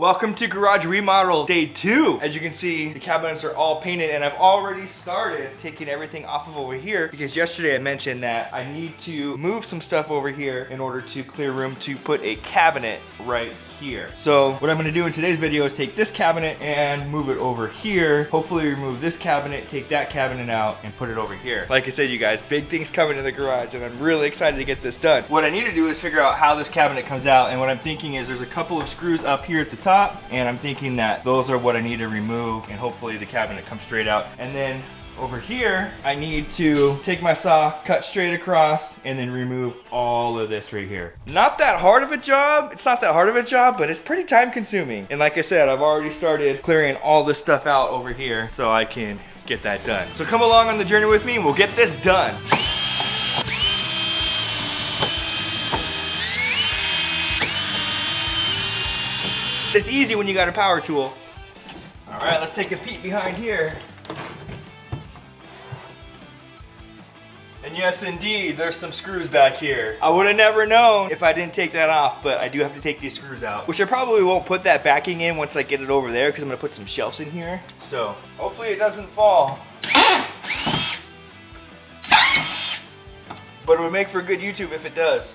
Welcome to garage remodel day 2. As you can see, the cabinets are all painted and I've already started taking everything off of over here because yesterday I mentioned that I need to move some stuff over here in order to clear room to put a cabinet right here. So what I'm gonna do in today's video is take this cabinet and move it over here. Hopefully remove this cabinet, take that cabinet out and put it over here. Like I said, you guys, big things coming in the garage and I'm really excited to get this done. What I need to do is figure out how this cabinet comes out, and what I'm thinking is there's a couple of screws up here at the top, and I'm thinking that those are what I need to remove, and hopefully the cabinet comes straight out. And then over here, I need to take my saw, cut straight across, and then remove all of this right here. Not that hard of a job. It's not that hard of a job, but it's pretty time consuming. And like I said, I've already started clearing all this stuff out over here so I can get that done. So come along on the journey with me and we'll get this done. It's easy when you got a power tool. All right, let's take a peek behind here. And yes, indeed, there's some screws back here. I would have never known if I didn't take that off, but I do have to take these screws out, which I probably won't put that backing in once I get it over there because I'm gonna put some shelves in here. So hopefully it doesn't fall. But it would make for good YouTube if it does.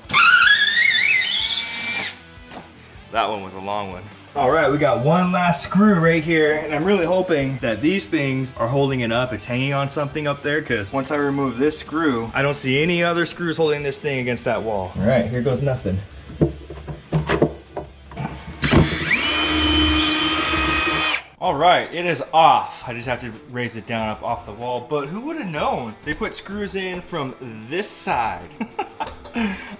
That one was a long one. All right, we got one last screw right here, and I'm really hoping that these things are holding it up. It's hanging on something up there, because once I remove this screw, I don't see any other screws holding this thing against that wall. All right, here goes nothing. All right, it is off. I just have to raise it down up off the wall, but who would have known? They put screws in from this side.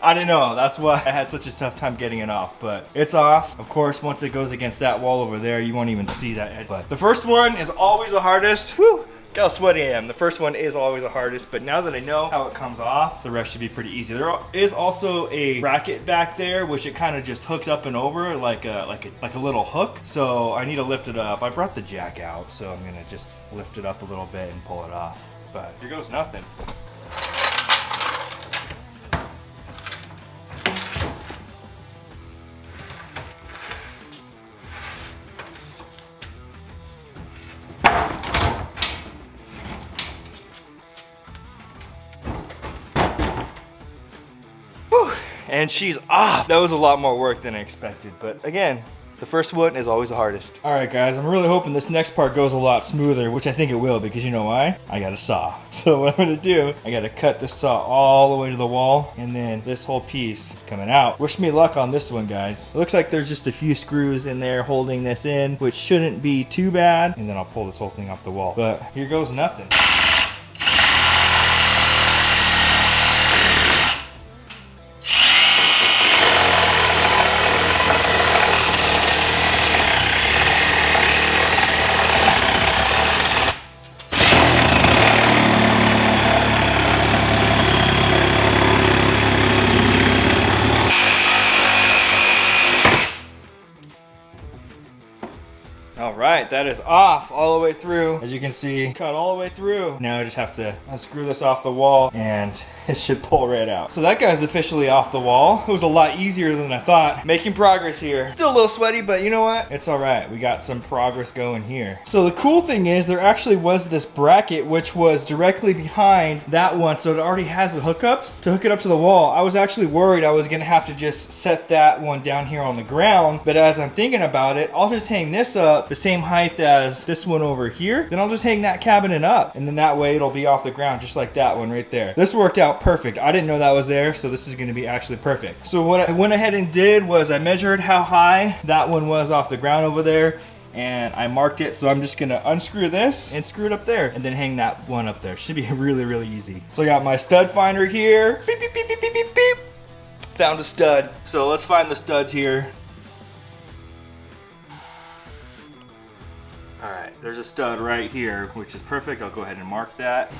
I didn't know, that's why I had such a tough time getting it off, but it's off. Of course, once it goes against that wall over there, you won't even see that edge. But the first one is always the hardest. Whew, look how sweaty I am. The first one is always the hardest, but now that I know how it comes off, the rest should be pretty easy. There is also a bracket back there, which it kind of just hooks up and over like a little hook. So I need to lift it up. I brought the jack out, so I'm gonna just lift it up a little bit and pull it off. But here goes nothing. And she's off. That was a lot more work than I expected, but again, the first one is always the hardest. All right, guys, I'm really hoping this next part goes a lot smoother, which I think it will, because you know why? I got a saw. So what I'm gonna do, I gotta cut this saw all the way to the wall, and then this whole piece is coming out. Wish me luck on this one, guys. It looks like there's just a few screws in there holding this in, which shouldn't be too bad, and then I'll pull this whole thing off the wall. But here goes nothing. All right, that is off all the way through. As you can see, cut all the way through. Now I just have to unscrew this off the wall and it should pull right out. So that guy's officially off the wall. It was a lot easier than I thought. Making progress here. Still a little sweaty, but you know what? It's all right. We got some progress going here. So the cool thing is there actually was this bracket which was directly behind that one. So it already has the hookups to hook it up to the wall. I was actually worried I was gonna have to just set that one down here on the ground. But as I'm thinking about it, I'll just hang this up the same height as this one over here. Then I'll just hang that cabinet up, and then that way it'll be off the ground just like that one right there. This worked out perfect. I didn't know that was there, so this is going to be actually perfect. So what I went ahead and did was I measured how high that one was off the ground over there, and I marked it. So I'm just gonna unscrew this and screw it up there and then hang that one up there. Should be really, really easy. So I got my stud finder here. Beep, beep, beep, beep, beep, beep, beep. Found a stud. So let's find the studs here. All right, there's a stud right here, which is perfect. I'll go ahead and mark that.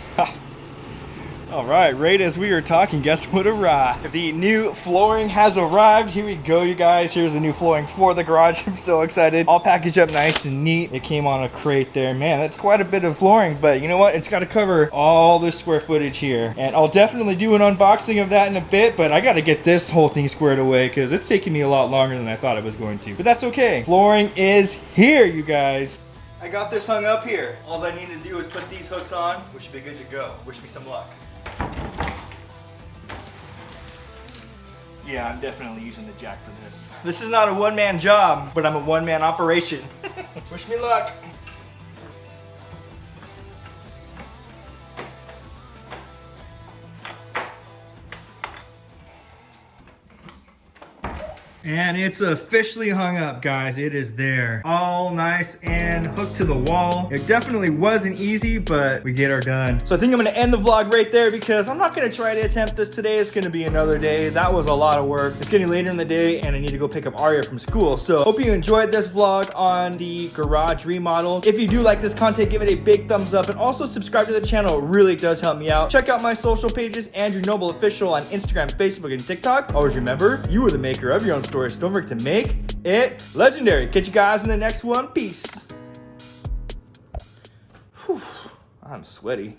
All right, right as we were talking, guess what arrived? The new flooring has arrived. Here we go, you guys. Here's the new flooring for the garage. I'm so excited. All packaged up nice and neat. It came on a crate there. Man, that's quite a bit of flooring, but you know what? It's got to cover all the square footage here. And I'll definitely do an unboxing of that in a bit, but I got to get this whole thing squared away because it's taking me a lot longer than I thought it was going to. But that's okay. Flooring is here, you guys. I got this hung up here. All I need to do is put these hooks on. We should be good to go. Wish me some luck. Yeah, I'm definitely using the jack for this. This is not a one-man job, but I'm a one-man operation. Wish me luck. And it's officially hung up, guys. It is there. All nice and hooked to the wall. It definitely wasn't easy, but we get our done. So I think I'm gonna end the vlog right there because I'm not gonna try to attempt this today. It's gonna be another day. That was a lot of work. It's getting later in the day and I need to go pick up Arya from school. So hope you enjoyed this vlog on the garage remodel. If you do like this content, give it a big thumbs up and also subscribe to the channel. It really does help me out. Check out my social pages, Andrew Noble Official on Instagram, Facebook, and TikTok. Always remember, you are the maker of your own story. Don't forget to make it legendary. Catch you guys in the next one. Peace. Whew, I'm sweaty.